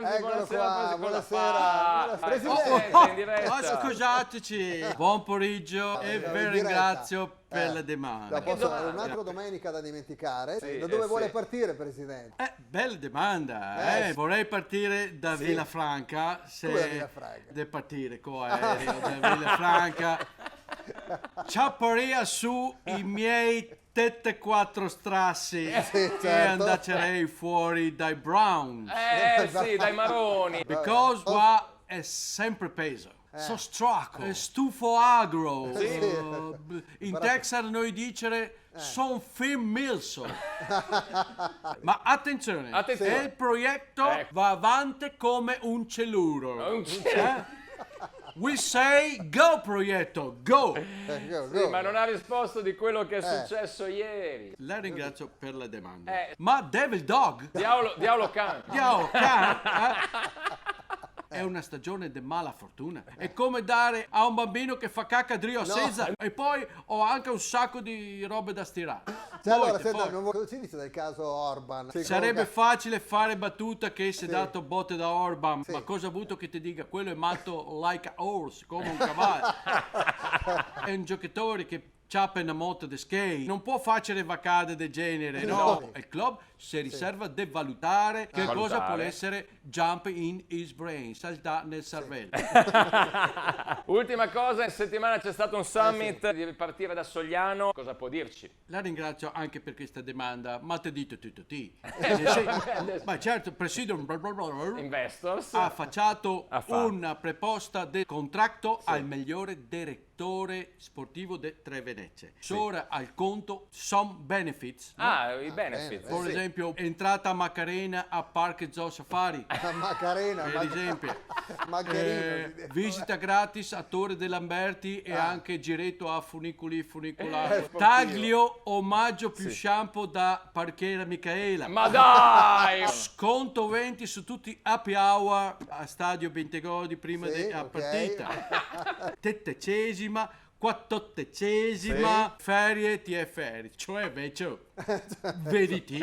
Eccolo qua, buonasera. Ah, Presidente. in diretta. Scusateci, buon pomeriggio e in vi diretta. ringrazio per la domanda. Un'altra domenica da dimenticare. Sì, Da dove vuole sì. partire, Presidente? Bella domanda. Sì. Vorrei partire da Villafranca. Se Come da Villafranca? devo partire con aereo da Villafranca. Ciapparia su i miei tette quattro strassi e certo. andacerei fuori dai Browns. Sì, dai Maroni. Because qua è sempre peso. So stracco, è stufo agro. In Texas noi dicere son film milso. Ma attenzione, Attenzione. il progetto va avanti come un celluro. We say go progetto, go. Sì, ma non ha risposto di quello che è successo ieri. La ringrazio per la domanda. Ma Devil Dog? Diavolo can. È una stagione di mala fortuna. È come dare a un bambino che fa cacca Drio Cesar. E poi ho anche un sacco di robe da stirare. Allora, Molte, senta, poi. cosa ci dice del caso Orban? Sarebbe facile fare battuta che si è dato botte da Orban, ma cosa ha avuto che ti dica? Quello è matto like a horse, come un cavallo. È un giocatore che ciappa una moto di skate, non può facere vacate del genere, no? Il club si riserva di valutare che cosa può essere jump in his brain, saltare nel cervello. Ultima cosa, in settimana c'è stato un summit di partire da Sogliano. Cosa può dirci? La ringrazio anche per questa domanda, ma ti dite tutto te. Ma certo, il presidente Investors. ha facciato fatto. una proposta di contratto al migliore direttore sportivo di Tre Venezia. Ora al conto some benefits. No? I benefit. Per esempio, entrata a Macarena a Park Zoo Safari. Macarena, Per esempio, Maccherino. visita gratis a Torre de Lamberti e anche giretto a funicoli funicolari. Taglio omaggio più shampoo da Parchera Micaela. Ma dai! Sconto 20 su tutti happy hour a stadio Bentegodi prima della partita. Tettecesima, quattortecesima, ferie TFR, cioè vecchio, vedi te.